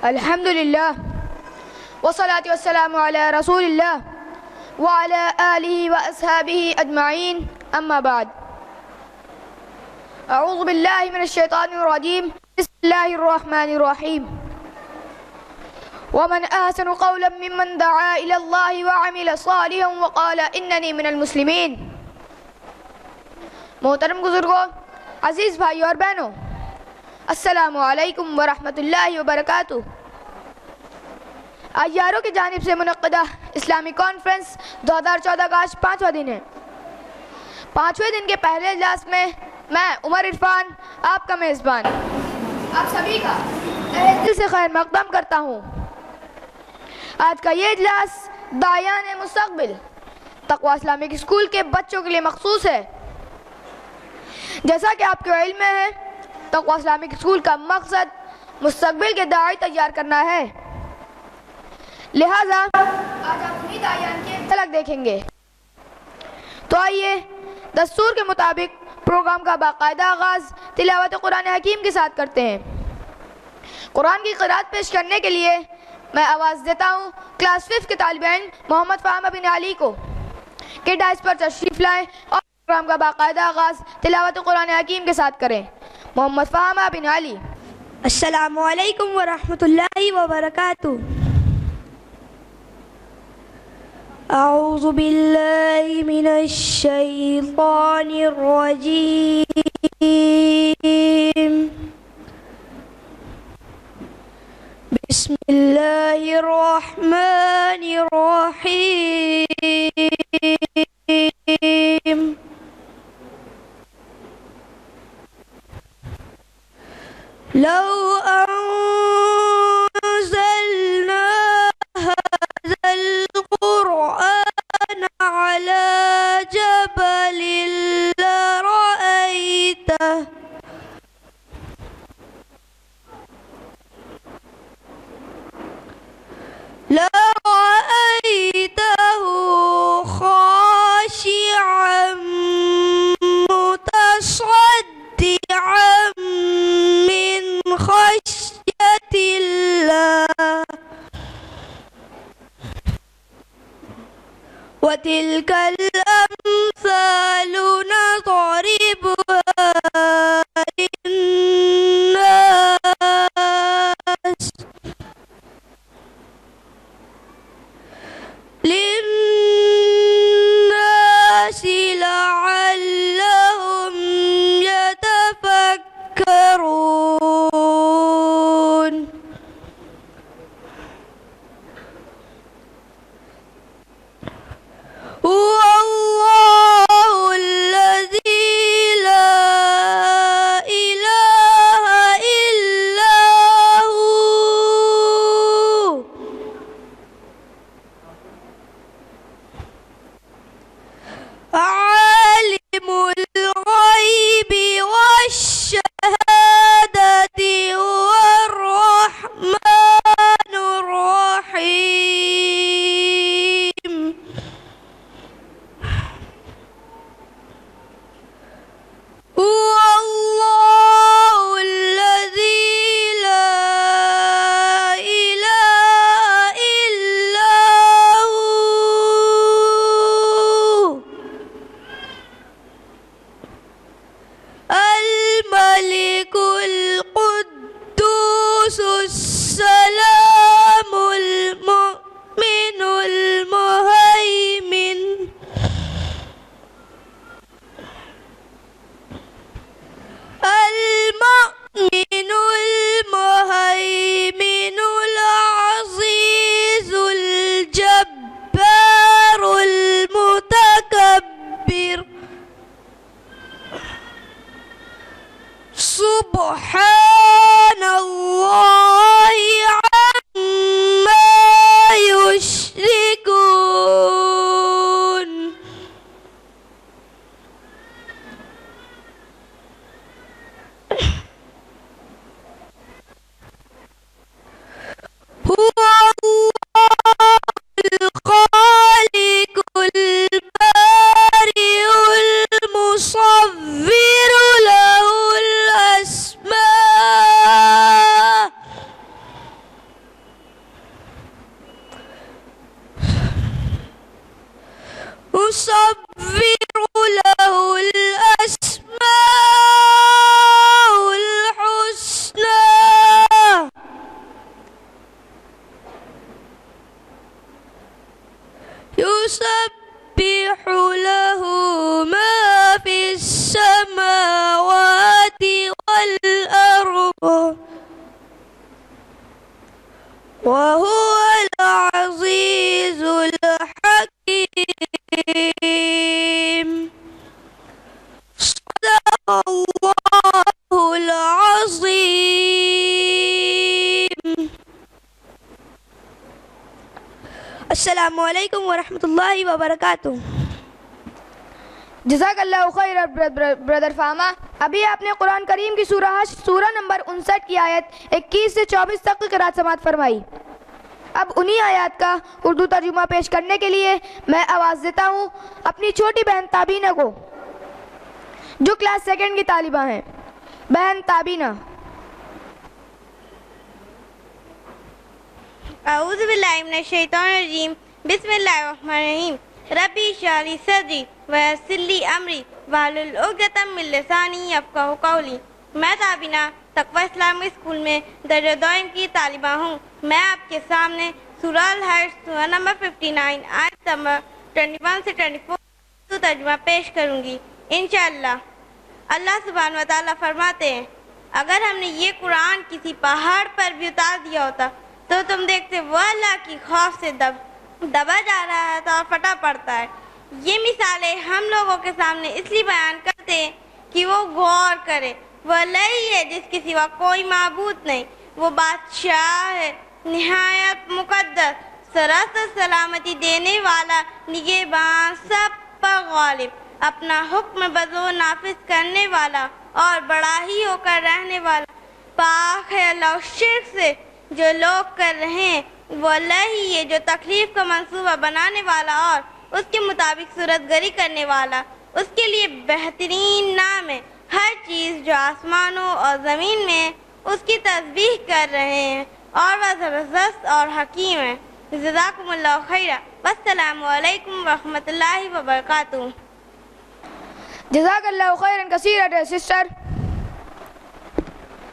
الحمد لله والصلاة والسلام على رسول الله وعلى آله وأصحابه أجمعين أما بعد أعوذ بالله من الشيطان الرجيم بسم الله الرحمن الرحيم ومن أحسن قولا ممن دعا إلى الله وعمل صالحا وقال إنني من المسلمين. محترم بزرگوں، عزیز بھائیوں اور بہنوں، السلام علیکم ورحمۃ اللہ وبرکاتہ. آج یاروں کی جانب سے منعقدہ اسلامی کانفرنس 2014 کا آج 5واں دن ہے. 5ویں دن کے پہلے اجلاس میں میں عمر عرفان آپ کا میزبان آپ سبھی کا تہہ دل سے خیر مقدم کرتا ہوں. آج کا یہ اجلاس داعیان مستقبل تقویٰ اسلامک اسکول کے بچوں کے لیے مخصوص ہے. جیسا کہ آپ کے علم میں ہے، تقویٰ اسلامک اسکول کا مقصد مستقبل کے داعی تیار کرنا ہے. لہٰذا آج آپ انہی داعیان کی جھلک دیکھیں گے. تو آئیے دستور کے مطابق پروگرام کا باقاعدہ آغاز تلاوت قرآن حکیم کے ساتھ کرتے ہیں. قرآن کی قرأت پیش کرنے کے لیے میں آواز دیتا ہوں کلاس 5 کے طالب علم محمد فہمہ بن علی کو کہ ڈائس پر تشریف لائیں اور پروگرام کا باقاعدہ آغاز تلاوت قرآن حکیم کے ساتھ کریں. محمد فہمہ بن علی. السلام علیکم ورحمۃ اللہ وبرکاتہ. اعوذ باللہ من الشیطان الرجیم. بسم اللہ الرحمن الرحیم. لو أنزلنا هذا القرآن على جبل لرأيته خاشعا متصدعا من خشية الله. وتلك الأمثال نضربها للناس لعلهم يتفكرون. هو الله الذي لا إله إلا هو عالم الغيب والشهادة هو الرحمن الرحيم. هو الله الذي لا إله إلا هو الملك القدوس السلام المؤمن المهيمن المهيمن العزيز الجبار المتكبر. سبحان الله وهو العزيز الحكيم. صدق الله العظيم. السلام علیکم ورحمۃ اللہ وبرکاتہ. جزاک اللہ خیر بردر فاما. ابھی آپ نے قرآن کریم کی سورہ نمبر 59 کی آیت 21 سے 24 تک کی قرأت سماعت فرمائی. اب انہی آیات کا اردو ترجمہ پیش کرنے کے لیے میں آواز دیتا ہوں اپنی چھوٹی بہن تابینہ کو جو کلاس 2 کی طالبہ ہیں. بہن تابینہ. اعوذ باللہ من الشیطان الرجیم. بسم اللہ الرحمن الرحیم. ربی اشرح لی صدری ویسر لی امری واحلل عقدۃ من لسانی یفقہوا قولی. میں تابینہ تقویٰ اسلامی اسکول میں درجہ دوئم کی طالبہ ہوں. میں آپ کے سامنے سورہ الحج سورہ نمبر 59 آیت نمبر 21 سے 24 ترجمہ پیش کروں گی انشاءاللہ. اللہ سبحانہ و تعالیٰ فرماتے ہیں اگر ہم نے یہ قرآن کسی پہاڑ پر بھی اتار دیا ہوتا تو تم دیکھتے وہ اللہ کی خوف سے دبا جا رہا ہے اور پھٹا پڑتا ہے. یہ مثالیں ہم لوگوں کے سامنے اس لیے بیان کرتے ہیں کہ وہ غور کرے. وہ اللہ ہی ہے جس کے سوا کوئی معبود نہیں. وہ بادشاہ ہے نہایت مقدس سراسر سلامتی دینے والا نگہبان سب پر غالب اپنا حکم بزور نافذ کرنے والا اور بڑا ہی ہو کر رہنے والا. پاک ہے اللہ اس شرک سے جو لوگ کر رہے ہیں. وہ اللہ ہی ہے جو تکلیف کا منصوبہ بنانے والا اور اس کے مطابق صورت گری کرنے والا. اس کے لیے بہترین نام ہے. ہر چیز جو آسمانوں اور زمین میں اس کی تسبیح کر رہے ہیں اور وہ زبردست اور حکیم ہے. جزاکم اللہ خیرہ. والسلام علیکم ورحمۃ اللہ وبرکاتہ. جزاک اللہ خیرا کثیرا ڈیئر سسٹر.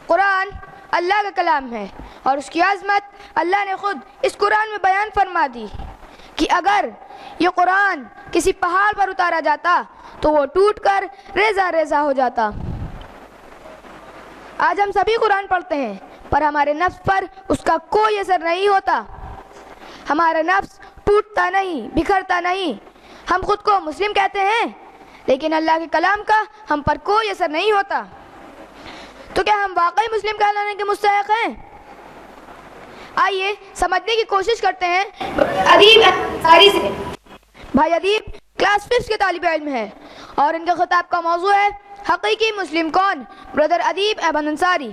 قرآن اللہ کا کلام ہے اور اس کی عظمت اللہ نے خود اس قرآن میں بیان فرما دی کہ اگر یہ قرآن کسی پہاڑ پر اتارا جاتا تو وہ ٹوٹ کر ریزہ ریزہ ہو جاتا. آج ہم سبھی قرآن پڑھتے ہیں پر ہمارے نفس پر اس کا کوئی اثر نہیں ہوتا. ہمارا نفس ٹوٹتا نہیں, بکھرتا نہیں. ہم خود کو مسلم کہتے ہیں لیکن اللہ کے کلام کا ہم پر کوئی اثر نہیں ہوتا. تو کیا ہم واقعی مسلم کہلانے کے مستحق ہیں؟ آئیے سمجھنے کی کوشش کرتے ہیں ادیب انصاری سے. بھائی ادیب کلاس 5 کے طالب علم ہیں اور ان کے خطاب کا موضوع ہے حقیقی مسلم کون. بردر ادیب ایبن انصاری.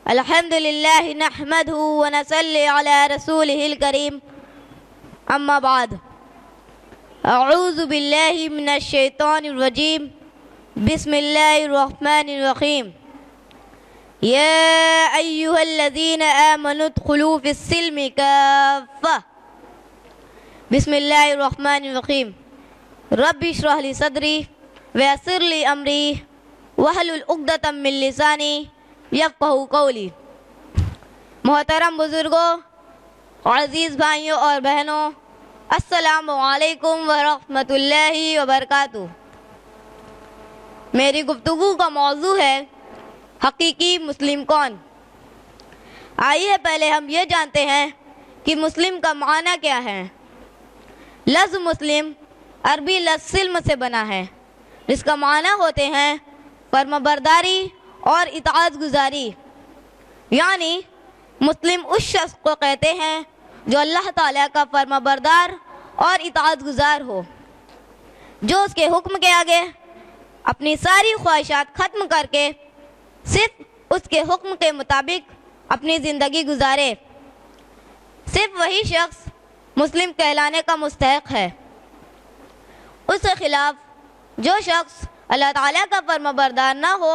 الحمدللہ نحمده ونصلی علی رسوله الکریم. اما بعد اعوذ باللہ من الشیطان الرجیم. بسم اللہ الرحمن الرحیم. یا ایہا الذین آمنوا ادخلوا فی السلم کافہ. بسم اللہ الرحمن الرحیم. رب اشرح لی صدری ویسر لی امری واحلل عقدۃ من لسانی یفقہوا قولی. محترم بزرگوں، عزیز بھائیوں اور بہنوں، السلام علیکم ورحمۃ اللہ وبرکاتہ. میری گفتگو کا موضوع ہے حقیقی مسلم کون. آئیے پہلے ہم یہ جانتے ہیں کہ مسلم کا معنی کیا ہے. لفظ مسلم عربی لفظ سلم سے بنا ہے جس کا معنی ہوتے ہیں فرمانبرداری اور اطاعت گزاری. یعنی مسلم اس شخص کو کہتے ہیں جو اللہ تعالیٰ کا فرمانبردار اور اطاعت گزار ہو، جو اس کے حکم کے آگے اپنی ساری خواہشات ختم کر کے صرف اس کے حکم کے مطابق اپنی زندگی گزارے. صرف وہی شخص مسلم کہلانے کا مستحق ہے. اس کے خلاف جو شخص اللہ تعالیٰ کا فرمانبردار نہ ہو،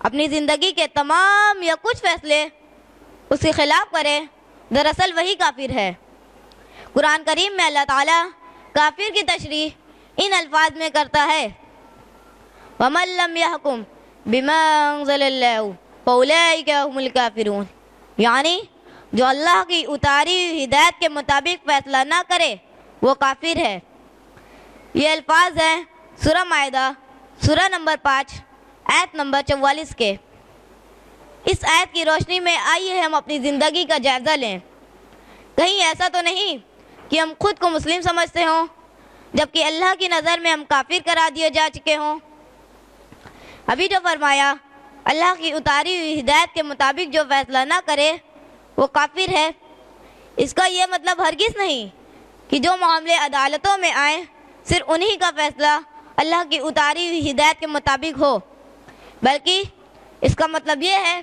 اپنی زندگی کے تمام یا کچھ فیصلے اس کے خلاف کرے، دراصل وہی کافر ہے. قرآن کریم میں اللہ تعالیٰ کافر کی تشریح ان الفاظ میں کرتا ہے وَمَن لَّمْ يَحْكُمْ بِمَا أَنزَلَ اللَّهُ فَأُولَٰئِكَ هُمُ الْكَافِرُونَ. یعنی جو اللہ کی اتاری ہوئی ہدایت کے مطابق فیصلہ نہ کرے وہ کافر ہے. یہ الفاظ ہیں سورہ مائدہ سورہ نمبر 5 آیت نمبر 44 کے. اس آیت کی روشنی میں آئیے ہم اپنی زندگی کا جائزہ لیں. کہیں ایسا تو نہیں کہ ہم خود کو مسلم سمجھتے ہوں جبکہ اللہ کی نظر میں ہم کافر قرار دیے جا چکے ہوں. ابھی جو فرمایا اللہ کی اتاری ہوئی ہدایت کے مطابق جو فیصلہ نہ کرے وہ کافر ہے، اس کا یہ مطلب ہرگز نہیں کہ جو معاملے عدالتوں میں آئیں صرف انہی کا فیصلہ اللہ کی اتاری ہوئی ہدایت کے مطابق ہو، بلکہ اس کا مطلب یہ ہے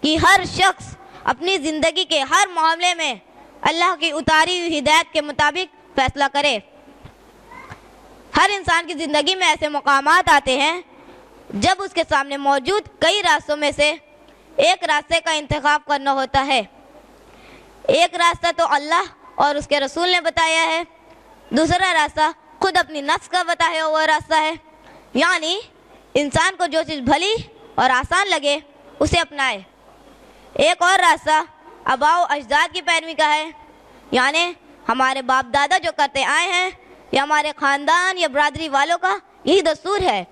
کہ ہر شخص اپنی زندگی کے ہر معاملے میں اللہ کی اتاری ہوئی ہدایت کے مطابق فیصلہ کرے. ہر انسان کی زندگی میں ایسے مقامات آتے ہیں جب اس کے سامنے موجود کئی راستوں میں سے ایک راستے کا انتخاب کرنا ہوتا ہے. ایک راستہ تو اللہ اور اس کے رسول نے بتایا ہے، دوسرا راستہ خود اپنی نفس کا بتایا ہوا راستہ ہے. یعنی انسان کو جو چیز بھلی اور آسان لگے اسے اپنائے. ایک اور راستہ آباء و اجداد کی پیروی کا ہے، یعنی ہمارے باپ دادا جو کرتے آئے ہیں یا ہمارے خاندان یا برادری والوں کا یہی دستور ہے.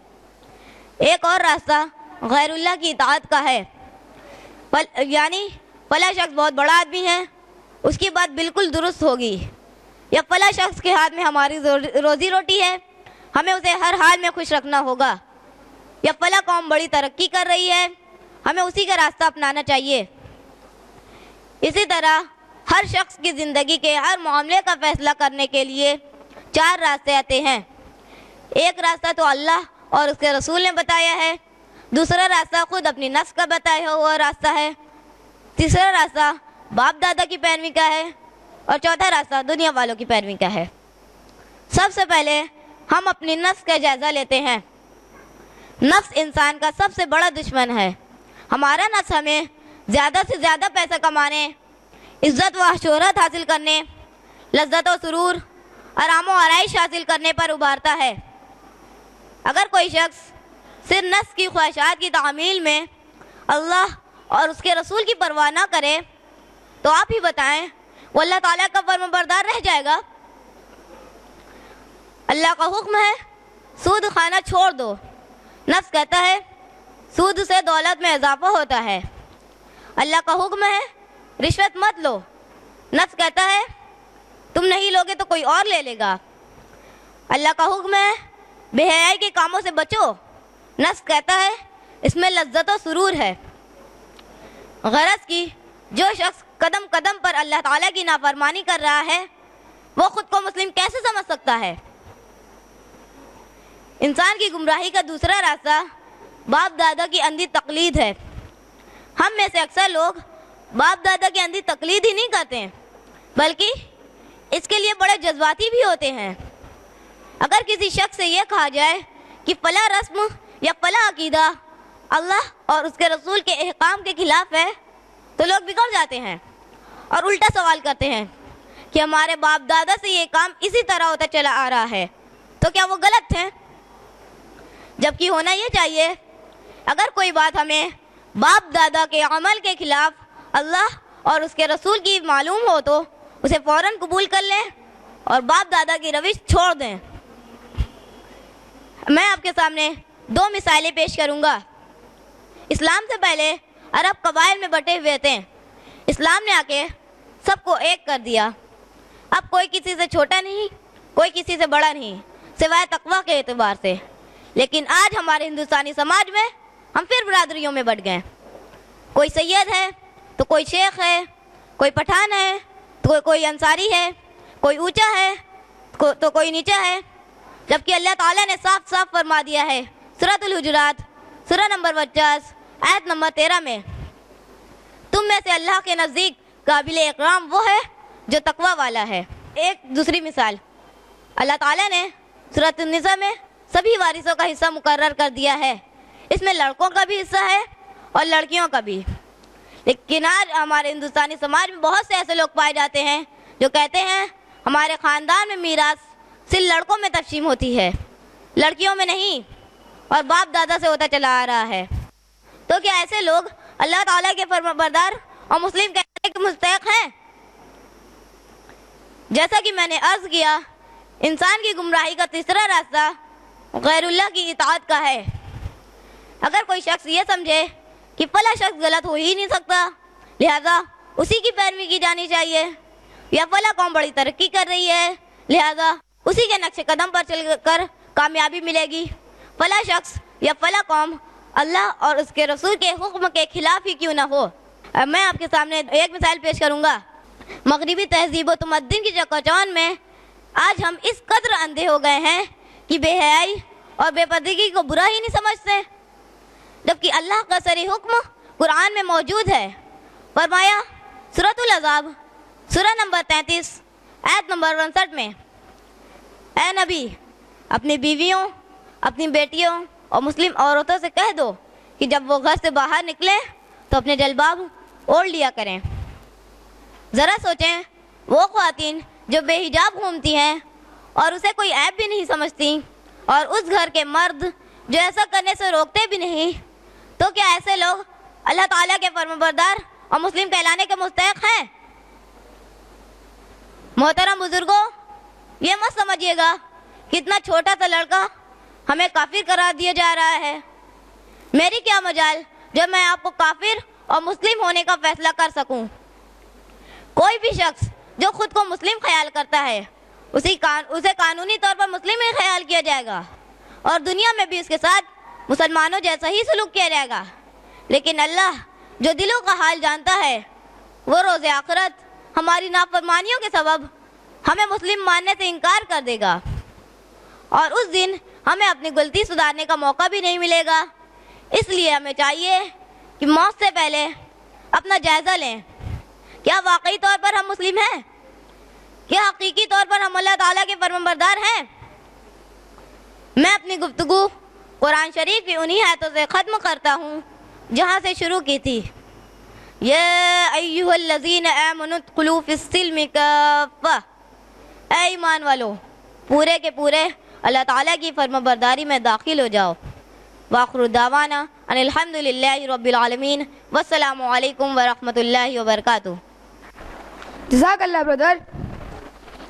ایک اور راستہ غیر اللہ کی اطاعت کا ہے، یعنی فلاں شخص بہت بڑا آدمی ہے، اس کی بات بالکل درست ہوگی، یا فلاں شخص کے ہاتھ میں ہماری روزی روٹی ہے، ہمیں اسے ہر حال میں خوش رکھنا ہوگا، یا فلاں قوم بڑی ترقی کر رہی ہے، ہمیں اسی کا راستہ اپنانا چاہیے. اسی طرح ہر شخص کی زندگی کے ہر معاملے کا فیصلہ کرنے کے لیے 4 راستے آتے ہیں. ایک راستہ تو اللہ اور اس کے رسول نے بتایا ہے، دوسرا راستہ خود اپنی نفس کا بتایا ہوا راستہ ہے، تیسرا راستہ باپ دادا کی پیروی کا ہے، اور چوتھا راستہ دنیا والوں کی پیروی کا ہے. سب سے پہلے ہم اپنی نفس کا جائزہ لیتے ہیں. نفس انسان کا سب سے بڑا دشمن ہے. ہمارا نفس ہمیں زیادہ سے زیادہ پیسہ کمانے، عزت و شہرت حاصل کرنے، لذت و سرور، آرام و آرائش حاصل کرنے پر ابھارتا ہے. اگر کوئی شخص صرف نفس کی خواہشات کی تعمیل میں اللہ اور اس کے رسول کی پرواہ نہ کرے تو آپ ہی بتائیں وہ اللہ تعالیٰ کا فرمانبردار رہ جائے گا؟ اللہ کا حکم ہے سود کھانا چھوڑ دو. نفس کہتا ہے سود سے دولت میں اضافہ ہوتا ہے. اللہ کا حکم ہے رشوت مت لو. نفس کہتا ہے تم نہیں لوگے تو کوئی اور لے لے گا. اللہ کا حکم ہے بے حیائی کے کاموں سے بچو. نفس کہتا ہے اس میں لذت و سرور ہے. غرض کی جو شخص قدم قدم پر اللہ تعالیٰ کی نافرمانی کر رہا ہے وہ خود کو مسلم کیسے سمجھ سکتا ہے؟ انسان کی گمراہی کا دوسرا راستہ باپ دادا کی اندھی تقلید ہے. ہم میں سے اکثر لوگ باپ دادا کی اندھی تقلید ہی نہیں کرتے ہیں بلکہ اس کے لیے بڑے جذباتی بھی ہوتے ہیں. اگر کسی شخص سے یہ کہا جائے کہ فلاں رسم یا فلاں عقیدہ اللہ اور اس کے رسول کے احکام کے خلاف ہے تو لوگ بگڑ جاتے ہیں اور الٹا سوال کرتے ہیں کہ ہمارے باپ دادا سے یہ کام اسی طرح ہوتا چلا آ رہا ہے تو کیا وہ غلط ہیں؟ جبکہ ہونا یہ چاہیے اگر کوئی بات ہمیں باپ دادا کے عمل کے خلاف اللہ اور اس کے رسول کی معلوم ہو تو اسے فوراً قبول کر لیں اور باپ دادا کی روش چھوڑ دیں. میں آپ کے سامنے 2 مثالیں پیش کروں گا. اسلام سے پہلے عرب قبائل میں بٹے ہوئے تھے. اسلام نے آ کے سب کو ایک کر دیا. اب کوئی کسی سے چھوٹا نہیں، کوئی کسی سے بڑا نہیں سوائے تقویٰ کے اعتبار سے. لیکن آج ہمارے ہندوستانی سماج میں ہم پھر برادریوں میں بٹ گئے. کوئی سید ہے تو کوئی شیخ ہے، کوئی پٹھان ہے تو کوئی انصاری ہے، کوئی اونچا ہے تو کوئی نیچا ہے. جبکہ اللہ تعالیٰ نے صاف صاف فرما دیا ہے سورۃ الحجرات سورہ نمبر 50 آیت نمبر 13 میں تم میں سے اللہ کے نزدیک قابل اکرام وہ ہے جو تقویٰ والا ہے. ایک دوسری مثال اللہ تعالیٰ نے سورۃ النساء میں سبھی وارثوں کا حصہ مقرر کر دیا ہے. اس میں لڑکوں کا بھی حصہ ہے اور لڑکیوں کا بھی. لیکن آج ہمارے ہندوستانی سماج میں بہت سے ایسے لوگ پائے جاتے ہیں جو کہتے ہیں ہمارے خاندان میں میراث صرف لڑکوں میں تقسیم ہوتی ہے، لڑکیوں میں نہیں، اور باپ دادا سے ہوتا چلا آ رہا ہے. تو کیا ایسے لوگ اللہ تعالیٰ کے فرمانبردار اور مسلم کہنے کے مستحق ہیں؟ جیسا کہ میں نے عرض کیا انسان کی گمراہی کا تیسرا راستہ غیر اللہ کی اطاعت کا ہے. اگر کوئی شخص یہ سمجھے کہ فلاں شخص غلط ہو ہی نہیں سکتا، لہٰذا اسی کی پیروی کی جانی چاہیے، یا فلاں قوم بڑی ترقی کر رہی ہے لہٰذا اسی کے نقش قدم پر چل کر کامیابی ملے گی، فلاں شخص یا فلاں قوم اللہ اور اس کے رسول کے حکم کے خلاف ہی کیوں نہ ہو۔ میں آپ کے سامنے ایک مثال پیش کروں گا۔ مغربی تہذیب و تمدن کی چکاچوند میں آج ہم اس قدر اندھے ہو گئے ہیں کہ بے حیائی اور بے پردگی کو برا ہی نہیں سمجھتے، جبکہ اللہ کا صریح حکم قرآن میں موجود ہے۔ فرمایا سورۃ الاحزاب سورہ نمبر 33 آیت نمبر 59 میں، اے نبی اپنی بیویوں، اپنی بیٹیوں اور مسلم عورتوں سے کہہ دو کہ جب وہ گھر سے باہر نکلیں تو اپنے جلباب اوڑھ لیا کریں۔ ذرا سوچیں، وہ خواتین جو بے حجاب گھومتی ہیں اور اسے کوئی عیب بھی نہیں سمجھتی، اور اس گھر کے مرد جو ایسا کرنے سے روکتے بھی نہیں، تو کیا ایسے لوگ اللہ تعالیٰ کے فرمانبردار اور مسلم کہلانے کے مستحق ہیں؟ محترم بزرگوں، یہ مت سمجھیے گا کہ اتنا چھوٹا سا لڑکا ہمیں کافر قرار دیا جا رہا ہے۔ میری کیا مجال جب میں آپ کو کافر اور مسلم ہونے کا فیصلہ کر سکوں۔ کوئی بھی شخص جو خود کو مسلم خیال کرتا ہے اسے قانونی طور پر مسلم ہی خیال کیا جائے گا، اور دنیا میں بھی اس کے ساتھ مسلمانوں جیسا ہی سلوک کیا جائے گا، لیکن اللہ جو دلوں کا حال جانتا ہے وہ روز آخرت ہماری نافرمانیوں کے سبب ہمیں مسلم ماننے سے انکار کر دے گا، اور اس دن ہمیں اپنی غلطی سدھارنے کا موقع بھی نہیں ملے گا۔ اس لیے ہمیں چاہیے کہ موت سے پہلے اپنا جائزہ لیں، کیا واقعی طور پر ہم مسلم ہیں؟ کیا حقیقی طور پر ہم اللہ تعالیٰ کے فرمانبردار ہیں؟ میں اپنی گفتگو قرآن شریف کی انہی آیتوں سے ختم کرتا ہوں جہاں سے شروع کی تھی، یا ایھا الذین آمنوا ادخلوا فی السلم کافہ، اے ایمان والو پورے کے پورے اللہ تعالیٰ کی فرمانبرداری میں داخل ہو جاؤ۔ وآخر دعوانا ان الحمد للہ رب العالمین، والسلام علیکم ورحمۃ اللہ وبرکاتہ۔ جزاک اللہ برادر۔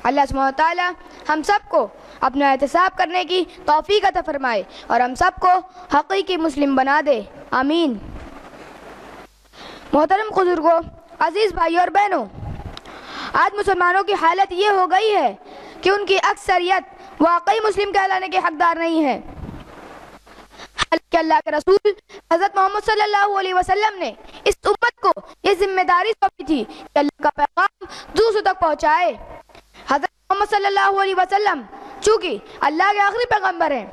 اللہ سبحانہ و تعالیٰ ہم سب کو اپنا احتساب کرنے کی توفیق عطا فرمائے اور ہم سب کو حقیقی مسلم بنا دے، آمین۔ محترم بزرگوں، عزیز بھائیوں اور بہنوں، آج مسلمانوں کی حالت یہ ہو گئی ہے کہ ان کی اکثریت واقعی مسلم کہلانے کے حقدار نہیں ہے، حالانکہ اللہ کے رسول حضرت محمد صلی اللہ علیہ وسلم نے اس امت کو یہ ذمہ داری سونپی تھی کہ اللہ کا پیغام دوسروں تک پہنچائے۔ حضرت محمد صلی اللہ علیہ وسلم چونکہ اللہ کے آخری پیغمبر ہیں،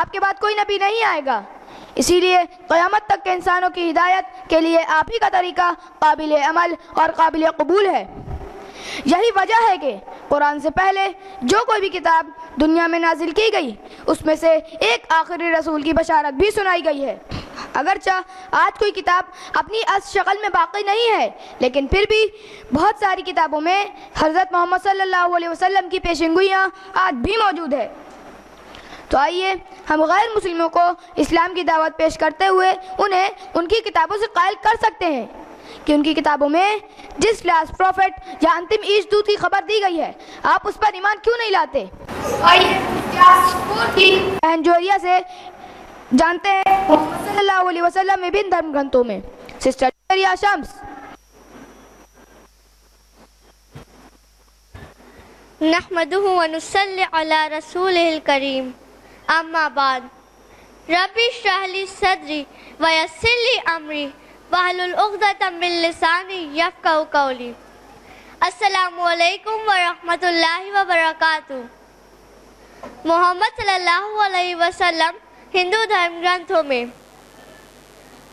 آپ کے بعد کوئی نبی نہیں آئے گا، اسی لیے قیامت تک کے انسانوں کی ہدایت کے لیے آپ ہی کا طریقہ قابل عمل اور قابل قبول ہے۔ یہی وجہ ہے کہ قرآن سے پہلے جو کوئی بھی کتاب دنیا میں نازل کی گئی اس میں سے ایک آخری رسول کی بشارت بھی سنائی گئی ہے۔ اگرچہ آج کوئی کتاب اپنی اصل شکل میں باقی نہیں ہے، لیکن پھر بھی بہت ساری کتابوں میں حضرت محمد صلی اللہ علیہ وسلم کی پیشنگوئیاں آج بھی موجود ہے۔ تو آئیے ہم غیر مسلموں کو اسلام کی دعوت پیش کرتے ہوئے انہیں ان کی کتابوں سے قائل کر سکتے ہیں کہ ان کی کتابوں میں جس لاسٹ پروفٹ یا انتم عیش دودھ کی خبر دی گئی ہے آپ اس پر ایمان کیوں نہیں لاتے؟ آئیے کلاس 4 کی بہن جوہریہ سے جانتے ہیں محمد صلی اللہ علیہ وسلم وبھن دھرم گرنتھوں میں۔ سسٹر جوہریہ شمس۔ نحمده ونصلي على رسوله الكريم اما بعد ربي اشرح لي صدري ويسر لي امري واحلل عقدة من لساني يفقهوا قولي۔ السلام علیکم ورحمۃ اللہ وبرکاتہ۔ محمد صلی اللہ علیہ وسلم ہندو دھرم گرنتھوں میں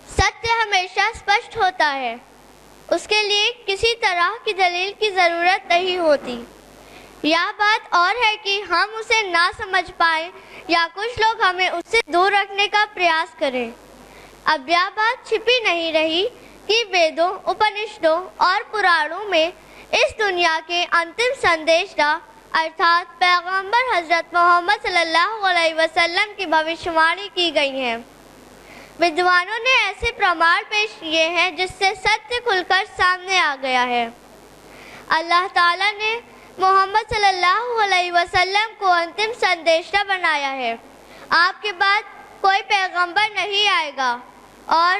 ستیہ ہمیشہ اسپشٹ ہوتا ہے، اس کے لیے کسی طرح کی دلیل کی ضرورت نہیں ہوتی۔ یہ بات اور ہے کہ ہم اسے نہ سمجھ پائیں یا کچھ لوگ ہمیں اس سے دور رکھنے کا پریاس کریں۔ اب یہ بات چھپی نہیں رہی کہ ویدوں، اپنشدوں اور پرانوں میں اس دنیا کے انتم سندیش دا ارتھات پیغمبر حضرت محمد صلی اللہ علیہ وسلم کی بھوشوانی کی گئی ہیں۔ ودوانوں نے ایسے پرمار پیش کیے ہیں جس سے ستیہ کھل کر سامنے آ گیا ہے۔ اللہ تعالیٰ نے محمد صلی اللہ علیہ وسلم کو انتم سندیشہ بنایا ہے۔ آپ کے بعد کوئی پیغمبر نہیں آئے گا اور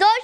2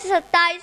27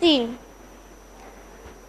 3,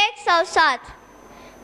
107।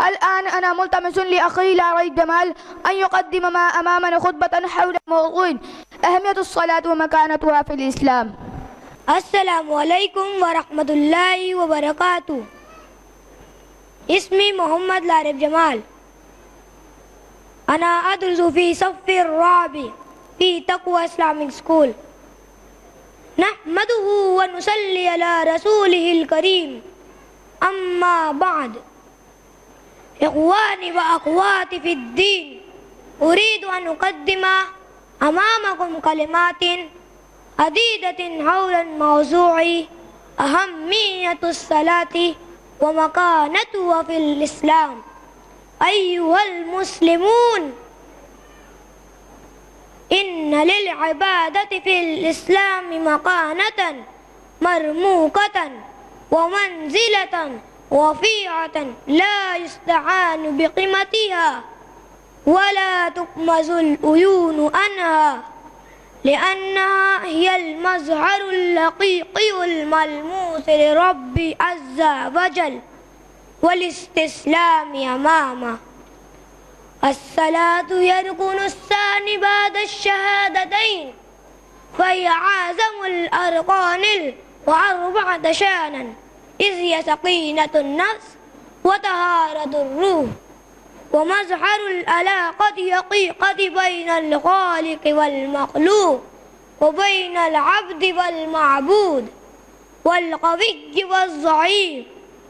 الآن أنا ملتمس لأخي لاريب جمال أن يقدم ما أمامنا خطبة حول موضوع أهمية الصلاة ومكانتها في الإسلام. السلام علیکم ورحمۃ اللہ وبرکاتہ. اسمی محمد لارب جمال. أنا أدرس في صف الرابع في تقوى إسلاميك سكول. نحمده ونصلي على رسوله الكريم. أما بعد، إخواني وأخواتي في الدين، أريد أن أقدم أمامكم كلمات عديدة حول الموضوع أهمية الصلاة ومكانتها في الإسلام. أيها المسلمون، إن للعبادة في الإسلام مكانة مرموقة ومنزلة رفيعة لا يستعان بقيمتها ولا تقمز العيون عنها، لأنها هي المظهر الحقيقي الملموس لرب عز وجل والاستسلام أمامه. الصلاة يركن الثاني بعد الشهادتين فهي أعظم الأركان وأربعة شأنا إذ هي سكينة النفس وطهارة الروح ومظهر العلاقة حقيقة بين الخالق والمخلوق وبين العبد والمعبود والقوي والضعيف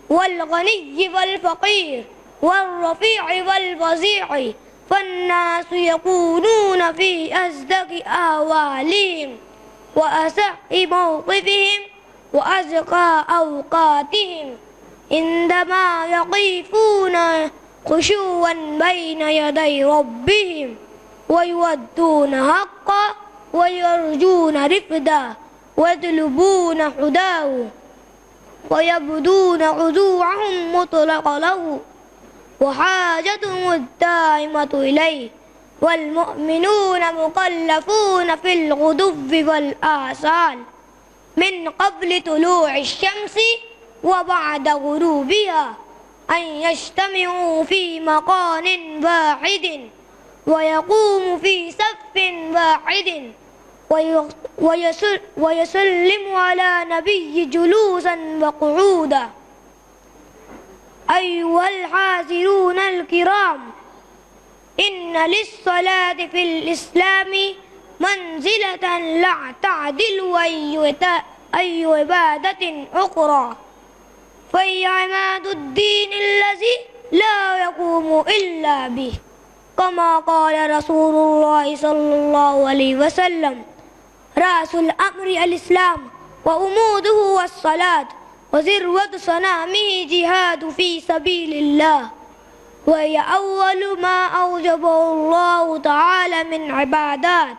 والغني والفقير والرفيع والفظيع فالناس يكونون في أصدق أحوالهم وأصح موقفهم وأزكى أوقاتهم عندما يقفون خشوعا بين يدي ربهم ويودون حقا ويرجون رفدا ويطلبون هداه ويبدون خضوعهم مطلق له وحاجتهم الدائمة إليه والمؤمنون مكلفون في الغدو والآصال من قبل طلوع الشمس وبعد غروبها أن يجتمعوا في مكان واحد ويقوم في صف واحد ويسلم على نبي جلوسا وقعودا. أيها الحاضرون الكرام، إن للصلاة في الإسلام منزلة لا تعدل أي عبادة أخرى، فهي عماد الدين الذي لا يقوم إلا به، كما قال رسول الله صلى الله عليه وسلم: رأس الأمر الإسلام وعموده الصلاة وذروة صنامه جهاد في سبيل الله، وهي أول ما أوجبه الله تعالى من عبادات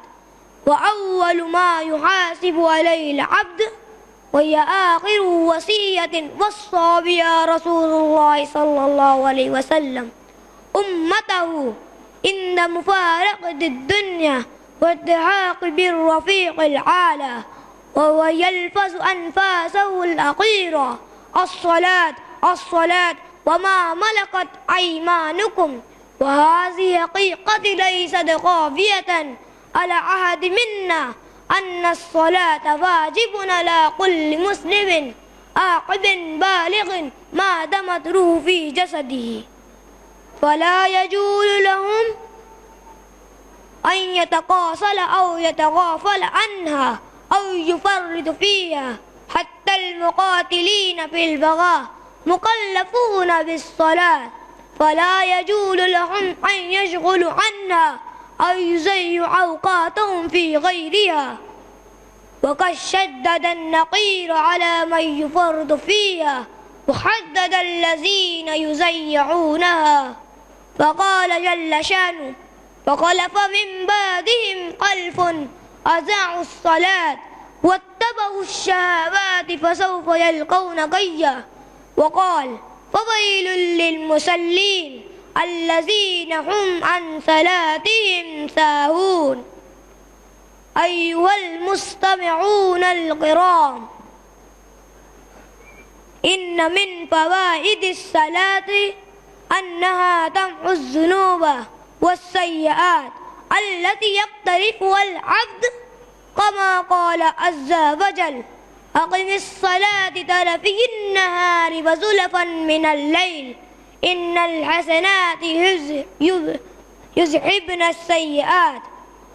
وأول ما يحاسب عليه العبد، وهي آخر وصية وصى بها رسول الله صلى الله عليه وسلم أمته عند مفارقة الدنيا والتحاق بالرفيق الأعلى، وهو يلفظ أنفاسه الأخيرة: الصلاة الصلاة وما ملكت أيمانكم. وهذه حقيقة ليست خافية على أحد منا أن الصلاة واجب على كل مسلم عاقل بالغ ما دامت روحه في جسده، فلا يجوز لهم أن يتقاصل أو يتغافل عنها أو يفرط فيها. حتى المقاتلين في البغاء مكلفون بالصلاة، فلا يجوز لهم أن يشغلوا عنها أو يضيعوا أوقاتهم في غيرها. وقد شدد النقير على من يفرط فيها وحدد الذين يضيعونها، فقال جل شانه: فخلف من بعدهم خلف أضاعوا الصلاة واتبعوا الشهوات فسوف يلقون غيا. وقال: فويل للمصلين الذين هم عن صلاتهم ساهون. أيها المستمعون الكرام، إن من فوائد الصلاة أنها تمحو الذنوب والسيئات التي يقترفها العبد، كما قال عز وجل: أقم الصلاة طرفي النهار وزلفا من الليل إن الحسنات يذهبن السيئات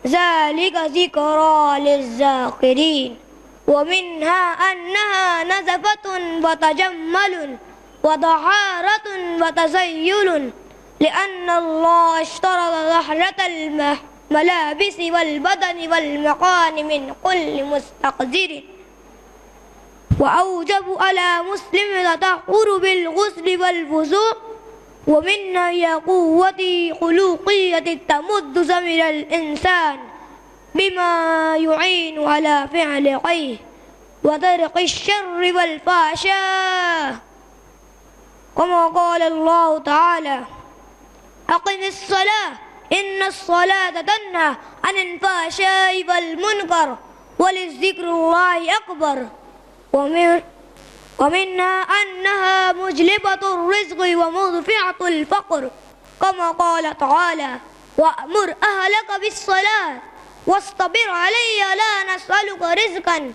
ذلك ذكرى للذاكرين. ومنها أنها نزفة وتجمل وطهارة وتزين، لأن الله اشترط طهارة الملابس والبدن والمكان من كل مستقذر، وأوجب على مسلم التطهر بالغسل والوضوء. ومنها هي قوة خلقية تمد ضمير الإنسان بما يعين على فعل خير وترك الشر والفحشاء، كما قال الله تعالى: أقم الصلاة إن الصلاة تنهى عن الفحشاء والمنكر ولذكر الله أكبر. ومنها أنها مجلبة الرزق ومدفعة الفقر، كما قال تعالى وأمر أهلك بالصلاة واصطبر عليها لا نسألك رزقا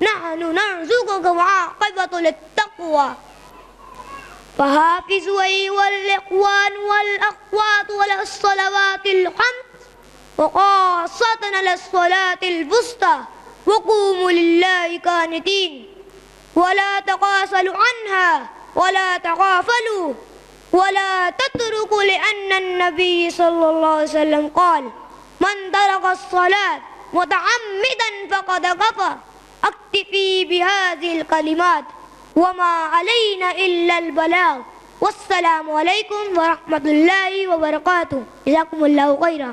نحن نرزقك وعاقبة للتقوى. فحافظوا أيها الإخوان والأخوات على الصلوات الخمس وخاصة على الصلاة الوسطى وقوموا لله قانتين ولا تقاصلوا عنها ولا تغافلوا ولا تتركوا لأن النبي صلى الله عليه وسلم قال من ترك الصلاة متعمدا فقد كفر. أكتفي بهذه الكلمات وما علينا إلا البلاغ. والسلام عليكم ورحمة الله وبركاته. جزاكم الله خيرا.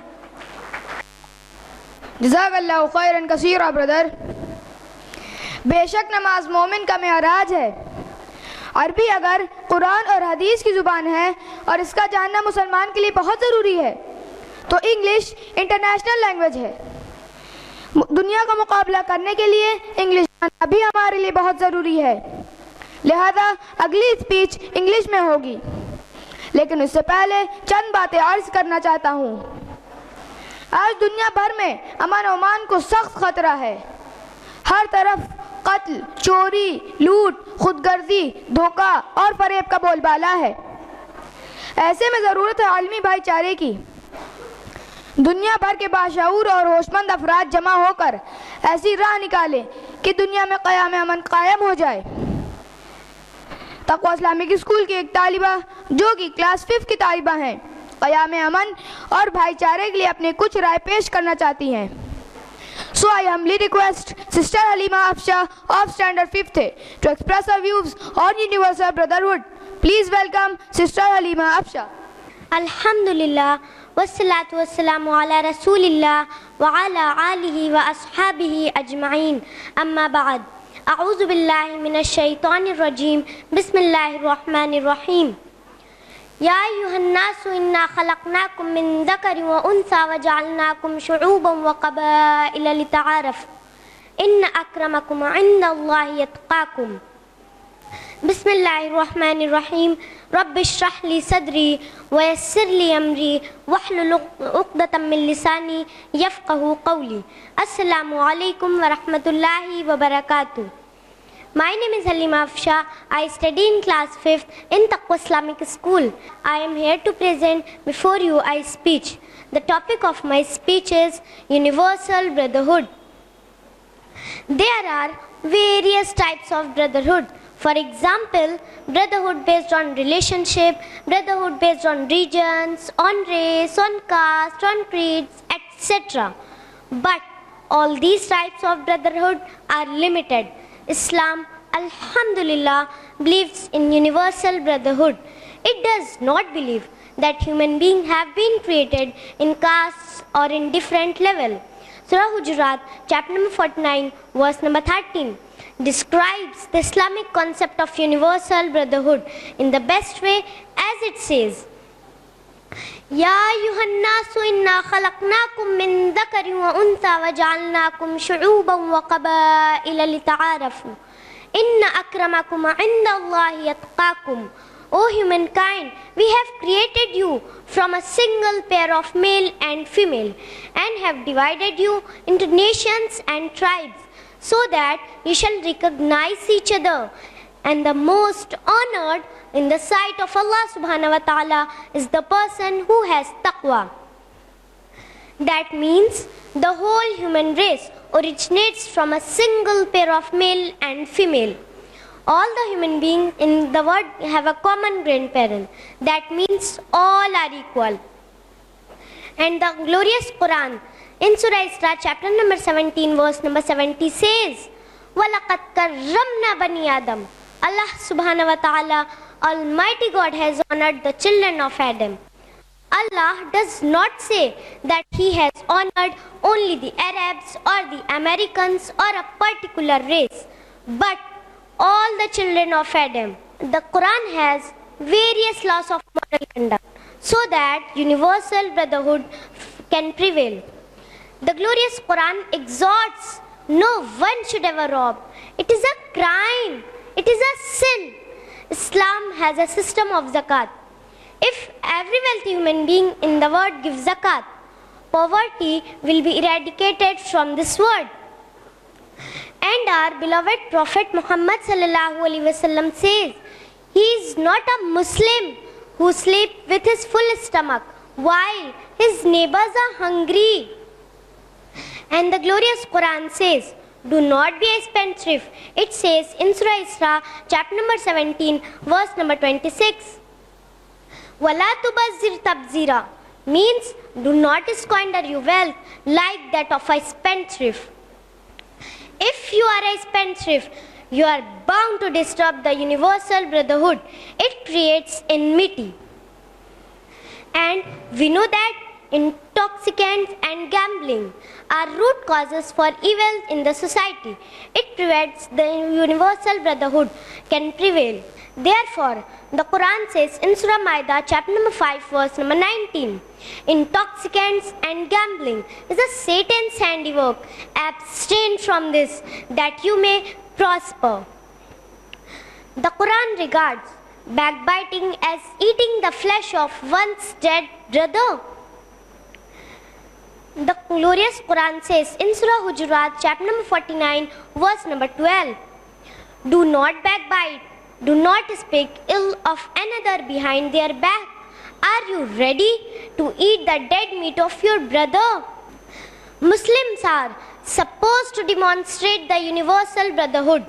جزاک اللہ خیرن کثیرہ برادر. بے شک نماز مومن کا معراج ہے. عربی اگر قرآن اور حدیث کی زبان ہے اور اس کا جاننا مسلمان کے لیے بہت ضروری ہے تو انگلش انٹرنیشنل لینگویج ہے. دنیا کا مقابلہ کرنے کے لیے انگلش جاننا بھی ہمارے لیے بہت ضروری ہے. لہذا اگلی اسپیچ انگلش میں ہوگی، لیکن اس سے پہلے چند باتیں عرض کرنا چاہتا ہوں. آج دنیا بھر میں امن و امان کو سخت خطرہ ہے. ہر طرف قتل، چوری، لوٹ، خود غرضی، دھوکہ اور فریب کا بول بالا ہے. ایسے میں ضرورت ہے عالمی بھائی چارے کی. دنیا بھر کے باشعور اور ہوش مند افراد جمع ہو کر ایسی راہ نکالیں کہ دنیا میں قیام امن قائم ہو جائے. تقویٰ اسلامک اسکول کی ایک طالبہ جو کہ کلاس 5 کی طالبہ ہیں قیام امن اور بھائی چارے کے لیے اپنے کچھ رائے پیش کرنا چاہتی ہیں. So I humbly request Sister Halima Afsha of Standard 5th to express her views on universal brotherhood. Please welcome Sister Halima Afsha. Alhamdulillah wassalatu wassalamu ala rasulillah wa ala alihi wa ashabihi ajma'in. Amma ba'd. A'udhu billahi minash shaitanir rajim. Bismillahir rahmanir rahim. يا أيها الناس إنا خلقناكم من ذكر وأنثى وجعلناكم شعوبا وقبائل لتعارفوا إن أكرمكم عند الله يتقاكم. بسم الله الرحمن الرحيم. رب اشرح لي صدري ويسر لي أمري واحلل عقدة من لساني يفقهوا قولي. السلام عليكم ورحمة الله وبركاته. My name is Halima Afsha. I study in class 5th in Taqwa Islamic School. I am here to present before you a speech. The topic of my speech is Universal Brotherhood. There are various types of brotherhood. For example, brotherhood based on relationship, brotherhood based on regions, on race, on caste, on creeds, etc. But all these types of brotherhood are limited. Islam, alhamdulillah, believes in universal brotherhood. It does not believe that human beings have been created in castes or in different level. Surah Hujurat, chapter number 49, verse number 13, describes the Islamic concept of universal brotherhood in the best way as it says, يا أيها الناس إنا خلقناكم من ذكر وأنثى وجعلناكم شعوبا وقبائل لتعارفوا إن أكرمكم عند الله يتقاكم. O humankind, we have created you from a single pair of male and female and have divided you into nations and tribes so that you shall recognize each other. And the most honored in the sight of Allah subhanahu wa ta'ala is the person who has taqwa. That means the whole human race originates from a single pair of male and female. All the human beings in the world have a common grandparent. That means all are equal. And the glorious Quran in Surah Isra chapter number 17 verse number 70 says, وَلَقَدْ كَرَّمْنَا بَنِي آدَمَ. Allah subhanahu wa ta'ala, Almighty God, has honored the children of Adam. Allah does not say that He has honored only the Arabs or the Americans or a particular race, but all the children of Adam. The Quran has various laws of moral conduct so that universal brotherhood can prevail. The glorious Quran exhorts no one should ever rob. It is a crime. It is a sin. Islam has a system of zakat. If every wealthy human being in the world gives zakat, poverty will be eradicated from this world. And our beloved Prophet Muhammad sallallahu alaihi wasallam says, he is not a Muslim who sleeps with his full stomach while his neighbors are hungry. And the glorious Quran says, do not be a spendthrift. It says in Surah Isra, chapter number 17, verse number 26. Wala tubazzir tabzira means do not squander your wealth like that of a spendthrift. If you are a spendthrift, you are bound to disturb the universal brotherhood. It creates enmity. And we know that intoxicants and gambling are root causes for evil in the society. It prevents the universal brotherhood can prevail. Therefore, the Quran says in Surah Maida, chapter number 5, verse number 19, intoxicants and gambling is a Satan's handiwork. Abstain from this, that you may prosper. The Quran regards backbiting as eating the flesh of one's dead brother. The glorious Quran says in Surah Hujurat, chapter number 49, verse number 12, do not backbite, do not speak ill of another behind their back. Are you ready to eat the dead meat of your brother? Muslims are supposed to demonstrate the universal brotherhood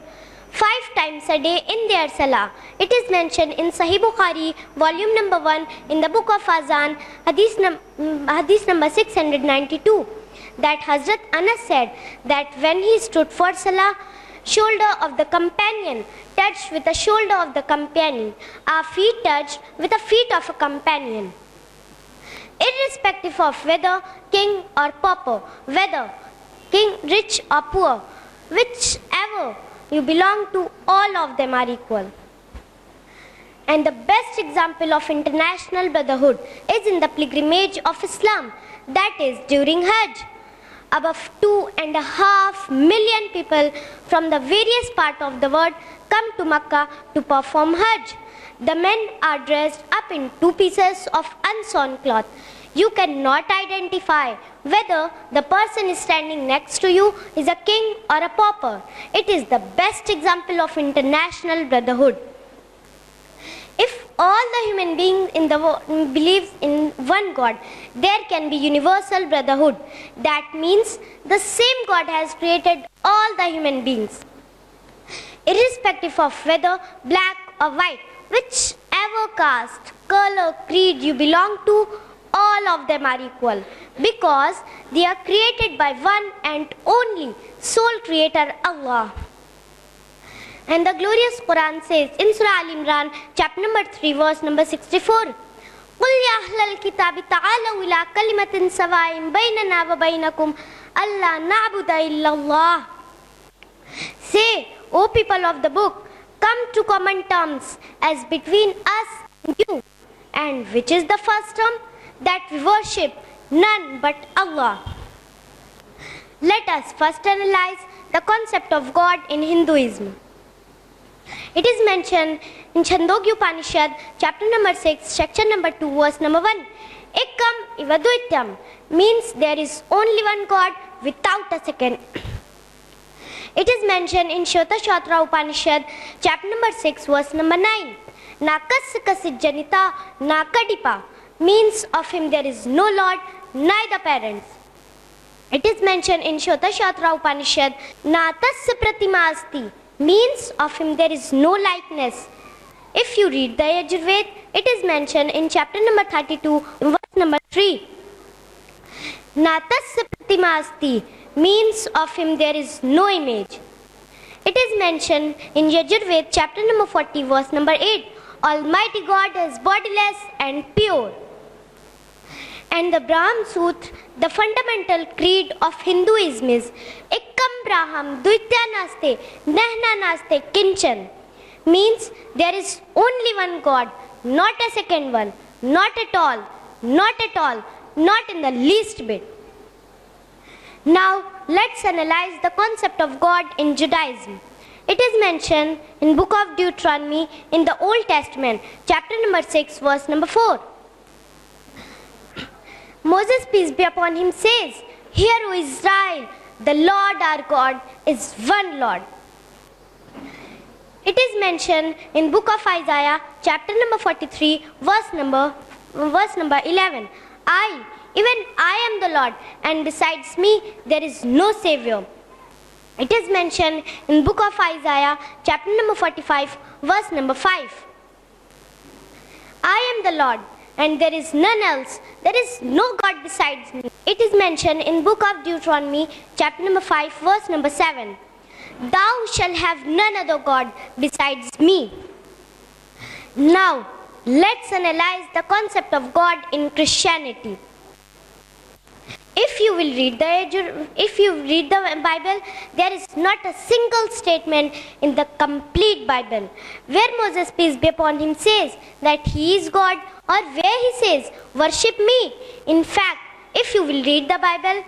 5 times a day in their salah. It is mentioned in Sahih Bukhari, volume number 1, in the book of Azan, hadith number 692, that Hazrat Anas said that when he stood for salah, shoulder of the companion touched with the shoulder of the companion, our feet touched with the feet of a companion. Irrespective of whether king or pauper, whether king rich or poor, whichever you belong to, all of them are equal. And the best example of international brotherhood is in the pilgrimage of Islam, that is during Hajj. Above 2.5 million people from the various parts of the world come to Makkah to perform Hajj. The men are dressed up in 2 pieces of unsewn cloth. You cannot identify whether the person standing next to you is a king or a pauper. It is the best example of international brotherhood. If all the human beings in the world believes in one God, there can be universal brotherhood. That means the same God has created all the human beings. Irrespective of whether black or white, whichever caste, color, creed you belong to, all of them are equal, because they are created by one and only sole creator, Allah. And the glorious Quran says in Surah Al Imran, chapter number 3, verse number 64, قُلْ يَا أَهْلَ الْكِتَابِ تَعَالَوْا إِلَىٰ كَلِمَةٍ سَوَاءٍ بَيْنَنَا وَبَيْنَكُمْ أَلَّا نَعْبُدَ إِلَّا اللَّهَ. Say, O people of the book, come to common terms as between us and you. And which is the first term? That we worship none but Allah. Let us first analyze the concept of God in Hinduism. It is mentioned in Chandogya Upanishad, chapter number 6, section number 2, verse number 1. Ekam ivadvityam means there is only one God without a second. It is mentioned in Shotashatra Upanishad, chapter number 6, verse number 9. Nakas kasit janita nakadipa means of him there is no Lord, neither parents. It is mentioned in Shotashatra Upanishad, Natasya pratima asti means of him there is no likeness. If you read the Yajurved, it is mentioned in chapter number 32, verse number 3. Natasya pratima asti means of him there is no image. It is mentioned in Yajurved, chapter number 40, verse number 8. Almighty God is bodiless and pure. And the Brahma Sutra, the fundamental creed of Hinduism is Ekam Braham Dvitya Naste Nahna Naste Kinchan, means there is only one God, not a second one, not at all, not at all, not in the least bit. Now let's analyze the concept of God in Judaism. It is mentioned in book of Deuteronomy in the Old Testament, chapter number 6, verse number 4. Moses, peace be upon him, says, "Hear, O Israel, the Lord our God is one Lord." It is mentioned in book of Isaiah, chapter number 43, verse number 11. Even I am the Lord, and besides me there is no Savior. It is mentioned in book of Isaiah, chapter number 45, verse number 5. I am the Lord, and there is none else. There is no God besides me. It is mentioned in book of Deuteronomy, chapter number 5, verse number 7. Thou shalt have none other God besides me. Now, let's analyze the concept of God in Christianity. If you read the Bible, there is not a single statement in the complete Bible where Moses, peace be upon him, says that he is God, or where he says, "Worship me." In fact, if you will read the Bible,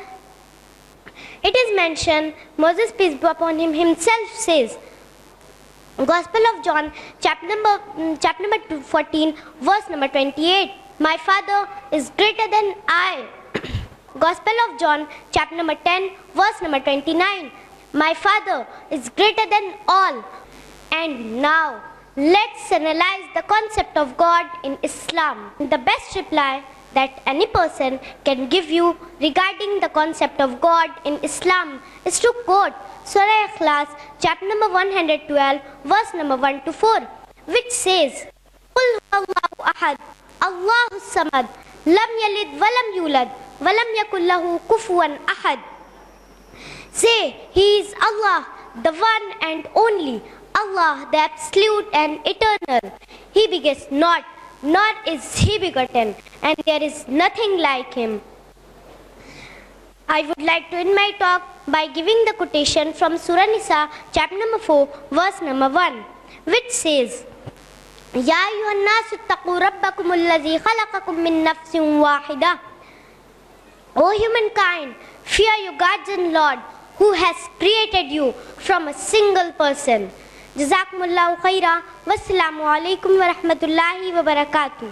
it is mentioned, Moses, peace be upon him, himself says, Gospel of John, chapter number 14, verse number 28, "My Father is greater than I." Gospel of John, chapter number 10, verse number 29, "My Father is greater than all." And now, let's analyze the concept of God in Islam. The best reply that any person can give you regarding the concept of God in Islam is to quote Surah Ikhlas, chapter number 112, verse number 1 to 4, which says, "Qul huwallahu ahad, Allahu samad, lam yalid walam yulad, walam yakul lahu kufuwan ahad." Say, He is Allah, the one and only, Allah, the absolute and eternal. He begets not, nor is He begotten, and there is nothing like Him. I would like to end my talk by giving the quotation from Surah Nisa, chapter number 4, verse number 1, which says, "Ya ayyuhan nasu ittaqu rabbakum alladhi khalaqakum min nafsin wahida." O humankind, fear your guardian Lord, who has created you from a single person. Jazakumullahu khaira. Wassalamu alaikum wa rahmatullahi wa barakatuh.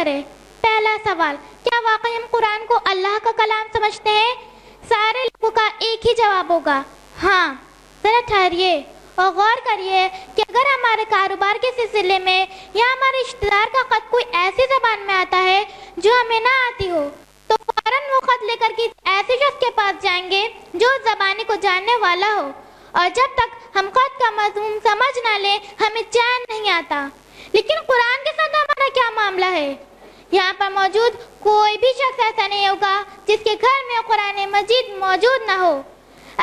کریں. پہلا سوال, کیا واقعی ہم قرآن کو اللہ کا کلام سمجھتے ہیں؟ سارے لوگوں کا ایک ہی جواب ہوگا, ہاں. ذرا ٹھہریے اور غور کریے کہ اگر ہمارے کاروبار کے سلسلے میں یا ہمارے رشتہ دار کا خط کوئی ایسی زبان میں آتا ہے جو ہمیں نہ آتی ہو, تو فوراً وہ خط لے کر کسی ایسے شخص کے پاس جائیں گے جو اس زبانی کو جاننے والا ہو, اور جب تک ہم خط کا مضمون سمجھ نہ لیں ہمیں چین نہیں آتا. لیکن قرآن کے ساتھ ہمارا کیا معاملہ ہے؟ یہاں پر موجود کوئی بھی شخص ایسا نہیں ہوگا جس کے گھر میں قرآن مجید موجود نہ ہو.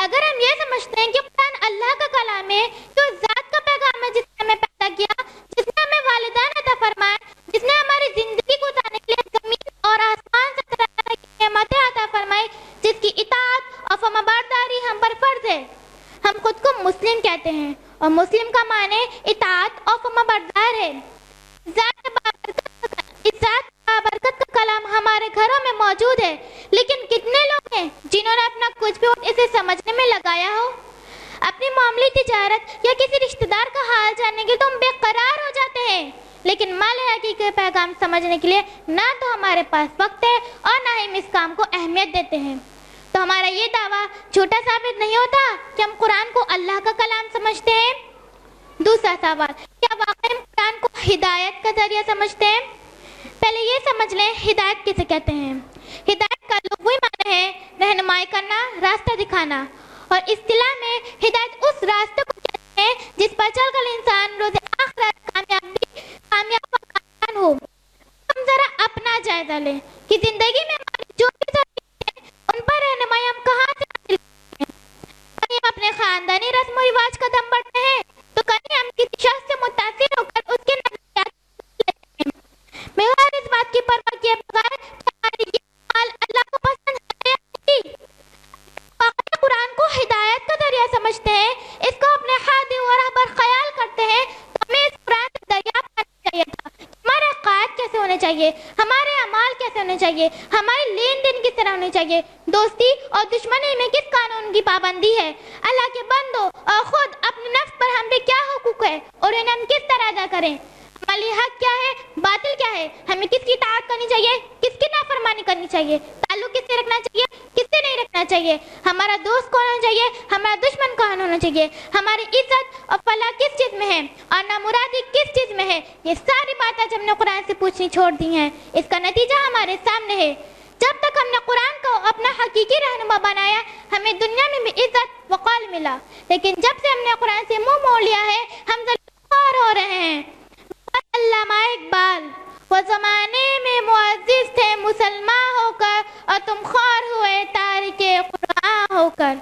اگر ہم یہ سمجھتے ہیں کہ قرآن اللہ کا کلام ہے, تو ذات کا پیغام ہے جس نے ہمیں پیدا کیا, جس نے ہمیں والدین عطا فرمائے, جس نے ہماری زندگی گزارنے کے لیے زمین اور آسمان سے طرح طرح کی نعمتیں عطا فرمائی, جس کی اطاعت اور فرمانبرداری ہم پر فرض ہے. ہم خود کو مسلم کہتے ہیں اور مسلم کا معنی اطاعت اور فرمانبردار ہے. ذات بابرکت کا کلام ہمارے گھروں میں موجود ہے, لیکن کتنے لوگ ہیں جنہوں نے اپنا کچھ بھی وقت اسے سمجھنے میں لگایا ہو؟ اپنی معاملے تجارت یا کسی رشتہ دار کا حال جاننے کے لیے تو ہم بے قرار ہو جاتے ہیں, لیکن مال حقیقی کے پیغام سمجھنے کے لیے نہ تو ہمارے پاس وقت ہے اور نہ ہی ہم اس کام کو اہمیت دیتے ہیں. تو ہمارا یہ دعویٰ جھوٹا ثابت نہیں ہوتا کہ ہم قرآن کو اللہ کا کلام سمجھتے ہیں. دوسرا سوال, کیا واقعی ہم قرآن کو ہدایت کا ذریعہ سمجھتے ہیں؟ پہلے یہ سمجھ لیں ہدایت کسے کہتے ہیں. ہدایت کا لغوی معنی ہے رہنمائی کرنا, راستہ دکھانا, اور اصطلاح میں ہدایت اس راستے کو کہتے ہیں جس پر چل کر انسان روز آخرت کامیاب و کامیاب ہو. ہم ذرا اپنا جائزہ لیں کہ زندگی میں ہماری جو بھی ضروریات ہیں ان پر رہنمائی ہم کہاں سے حاصل کرتے ہیں. کہیں ہم اپنے خاندانی رسم و رواج کا دم بڑھتے ہیں, تو کہیں ہم کسی شخص سے متاثر ہو کر اس کے نظریات لیتے ہیں. بغیر اس بات کی پرواہ کیے بغیر ہماری یہ حال اللہ کو پسند ہے یا نہیں. واقعی قرآن کو ہدایت کا ذریعہ سمجھتے ہیں, اس کو اپنے ہادی و رہبر خیال کرتے ہیں, تو ہمیں اس قرآن سے دریافت کرنا چاہیے تھا ہمارے عقائد کیسے ہونے چاہیے, ہمارے اعمال کیسے ہونے چاہیے, ہماری لین دین کس طرح ہونی چاہیے, دوستی اور دشمنی میں کس قانون کی پابندی ہے, اللہ کے بندوں اور خود اپنے نفس پر ہم پہ کیا حقوق ہے اور انہیں ہم کس طرح ادا کریں, ہماری حق کیا ہے, باطل کیا ہے, ہمیں کس کی اطاعت کرنی چاہیے, کس کی نافرمانی کرنی چاہیے, تعلق کس سے رکھنا چاہیے, کس سے نہیں رکھنا چاہیے, ہمارا دوست کون ہونا چاہیے, ہمارا دشمن کون ہونا چاہیے, ہماری عزت اور فلاح کس چیز میں ہے اور نامرادی کس چیز میں ہے. یہ ساری باتیں جب ہم نے قرآن سے پوچھنی چھوڑ دی ہیں, اس کا نتیجہ ہمارے سامنے ہے. جب تک ہم نے قرآن کو اپنا حقیقی رہنما بنایا ہمیں دنیا میں بھی عزت وقار ملا, لیکن جب سے ہم نے قرآن سے منہ موڑ لیا ہے ہم ذلیل ہو رہے ہیں. علامہ اقبال, وہ زمانے میں معزز تھے مسلمان ہو کر اور تم خوار ہوئے تارک قرآن ہو کر.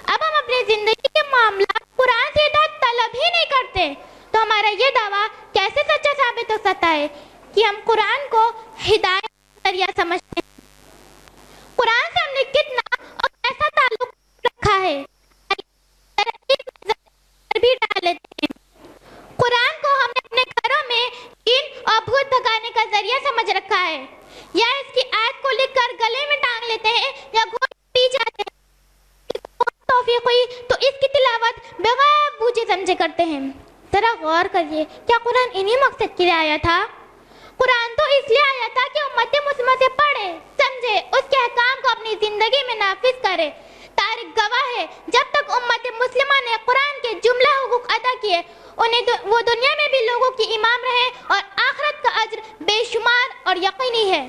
اب ہم اپنی زندگی کے معاملات قرآن سے ہدایت طلب ہی نہیں کرتے, تو ہمارا یہ دعویٰ کیسے سچا ثابت ہو سکتا ہے کہ ہم قرآن کو ہدایت کا ذریعہ سمجھتے ہیں؟ قرآن سے ہم نے کتنا اور کیسا تعلق رکھا ہے بھی ڈال لیتے ہیں. قرآن کو ہم نے اپنے گھروں میں جن اور بھوت بھگانے کا ذریعہ سمجھ رکھا ہے, یا اس کی آیت کو لکھ کر گلے میں ٹانگ لیتے ہیں یا گھوڑ پی جاتے ہیں. توفیق ہوئی تو اس کی تلاوت بغیر بوجھے سمجھے کرتے ہیں. ذرا غور کریے, کیا قرآن انہی مقصد کے لیے آیا تھا؟ قرآن تو اس لیے آیا تھا کہ امت مسلمہ سے پڑھے, سمجھے, اس کے احکام کو اپنی زندگی میں نافذ کرے. تاریخ گواہ ہے جب تک امت مسلمہ نے قرآن کے جملہ حقوق ادا کیے وہ دنیا میں بھی لوگوں کی امام رہے اور آخرت کا اجر بے شمار اور یقینی ہے.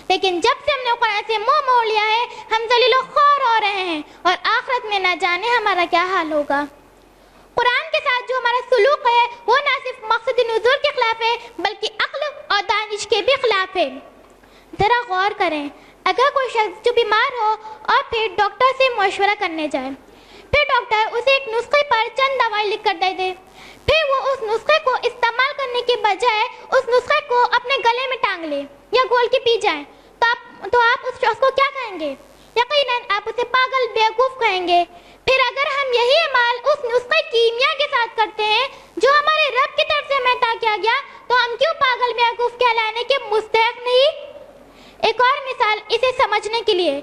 لیکن جب سے ہم نے قرآن سے منہ موڑ لیا ہے ہم ذلیل و خوار ہو رہے ہیں, اور آخرت میں نہ جانے ہمارا کیا حال ہوگا. قرآن کے ساتھ جو ہمارا سلوک ہے وہ نہ صرف مقصد نزول کے خلاف ہے بلکہ عقل اور دانش کے بھی خلاف ہے. ذرا غور کریں, اگر کوئی شخص جو بیمار ہو اور پھر ڈاکٹر سے مشورہ کرنے جائے, پھر ڈاکٹر اسے ایک نسخے پر چند دوائی لکھ کر دے دے, پھر وہ اس نسخے کو استعمال کرنے کے بجائے اس نسخے کو اپنے گلے میں ٹانگ لے یا گھول کے پی جائے, تو آپ اس شخص کو کیا کہیں گے؟ یقیناً آپ اسے پاگل بیوقوف کہیں گے. پھر اگر ہم یہی عمل اس نسخے کیمیا کے ساتھ کرتے ہیں جو ہمارے رب کی طرف سے ہمیں عطا کیا گیا, تو ہم کیوں پاگل بیوقوف کہلانے کے مستحق نہیں؟ ایک اور مثال اسے سمجھنے کے لیے,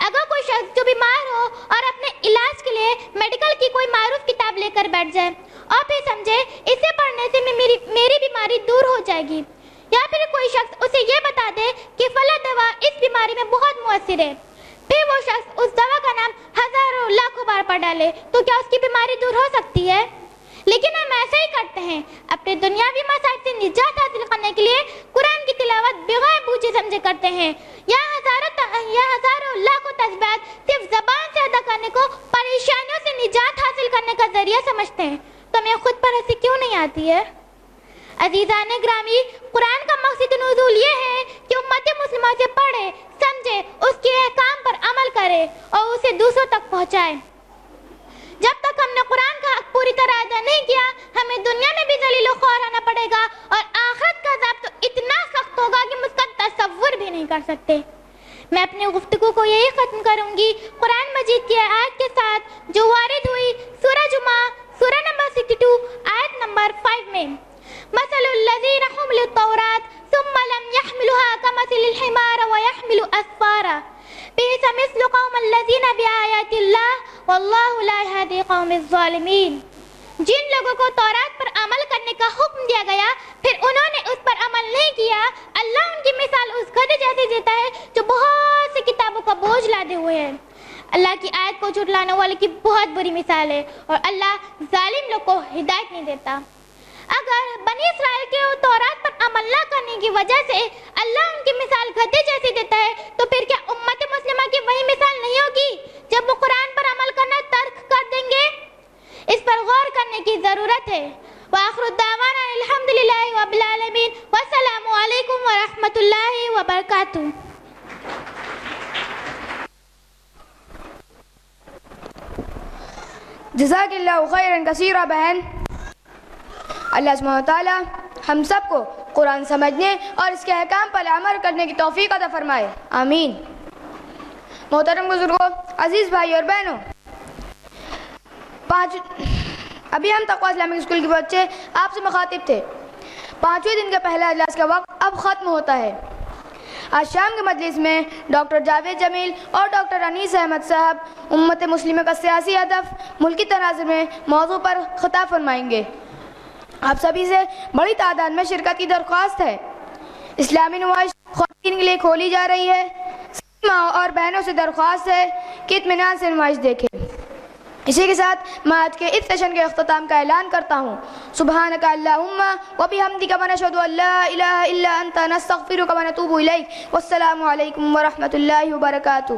اگر کوئی شخص جو بیمار ہو اور اپنے علاج کے لیے میڈیکل کی کوئی معروف کتاب لے کر بیٹھ جائے اور پھر سمجھے اسے پڑھنے سے میری بیماری دور ہو جائے گی, یا پھر کوئی شخص اسے یہ بتا دے کہ فلاں دوا اس بیماری میں بہت مؤثر ہے، پھر وہ شخص اس دوا کا نام ہزاروں لاکھوں بار پڑھ ڈالے، تو کیا اس کی بیماری دور ہو سکتی ہے؟ لیکن ہم ایسا ہی کرتے ہیں، اپنے دنیاوی مسائل سے نجات حاصل کرنے کے لیے قرآن کی تلاوت بغیر بوجھے سمجھے کرتے ہیں، یا ہزاروں لاکھوں تسبیحات صرف زبان سے ادا کرنے کو پریشانیوں سے نجات حاصل کرنے کا ذریعہ سمجھتے ہیں، تو ہمیں خود پر ہنسی کیوں نہیں آتی ہے؟ عزیزان گرامی، قرآن کا مقصد نزول یہ ہے کہ امت مسلمہ سے پڑھے، سمجھے، اس کے احکام پر عمل کرے اور اسے دوسروں تک پہنچائے۔ جب تک ہم نے قرآن کا حق پوری طرح ادا نہیں کیا، ہمیں دنیا میں بھی ذلیل و خوار ہونا پڑے گا، اور آخرت کا عذاب تو اتنا سخت ہوگا کہ ہم اس کا تصور بھی نہیں کر سکتے۔ میں اپنی گفتگو کو یہی ختم کروں گی قرآن مجید کی آیت کے ساتھ جو وارد ہوئی سورہ جمعہ سورہ نمبر 62 آیت نمبر 5 میں، مثل الذین حملوا التوراۃ ثم لم يحملوها كمثل الحمار ويحمل اسفارا بئس مثل قوم الذین بآیات اللہ واللہ لا یہدی قوم الظالمین۔ جن لوگوں کو تورات پر عمل کرنے کا حکم دیا گیا پھر انہوں نے اس پر عمل نہیں کیا، اللہ ان کی مثال اس گدھے جیسے دیتا ہے جو بہت سی کتابوں کا بوجھ لادے ہوئے ہے۔ اللہ کی آیت کو جھٹلانے والے کی بہت بری مثال ہے، اور اللہ ظالم لوگ کو ہدایت نہیں دیتا۔ اگر بنی اسرائیل کے تورات پر عمل نہ کرنے کی وجہ سے اللہ ان کی مثال گدھے جیسی دیتا ہے، تو پھر کیا امت مسلمہ کی وہی مثال نہیں ہوگی جب وہ قرآن پر عمل کرنا ترک کر دیں گے؟ اس پر غور کرنے کی ضرورت ہے۔ وآخر الدعوانا الحمدللہ رب العالمین، والسلام علیکم ورحمۃ اللہ وبرکاتہ۔ جزاک اللہ خیرا کثیرا بہن۔ اللہ سبحانہ وتعالیٰ ہم سب کو قرآن سمجھنے اور اس کے احکام پر عمل کرنے کی توفیق عطا فرمائے، آمین۔ محترم بزرگوں، عزیز بھائی اور بہنوں، ابھی ہم تقویٰ اسلامک اسکول کے بچے آپ سے مخاطب تھے۔ 5ویں دن کا پہلا اجلاس کا وقت اب ختم ہوتا ہے۔ آج شام کے مجلس میں ڈاکٹر جاوید جمیل اور ڈاکٹر انیس احمد صاحب امت مسلمہ کا سیاسی ہدف ملکی تناظر میں موضوع پر خطاب فرمائیں گے۔ آپ سبھی سے بڑی تعداد میں شرکت کی درخواست ہے۔ اسلامی نمائش خواتین کے لیے کھولی جا رہی ہے۔ ماں اور بہنوں سے درخواست ہے کہ اطمینان سے نمائش دیکھیں۔ اسی کے ساتھ میں آج کے اس سیشن کے اختتام کا اعلان کرتا ہوں۔ سبحانک اللہم و بحمدک ونشہد ان لا الہ الا انت نستغفرک ونتوب الیک، والسلام علیکم ورحمۃ اللہ وبرکاتہ۔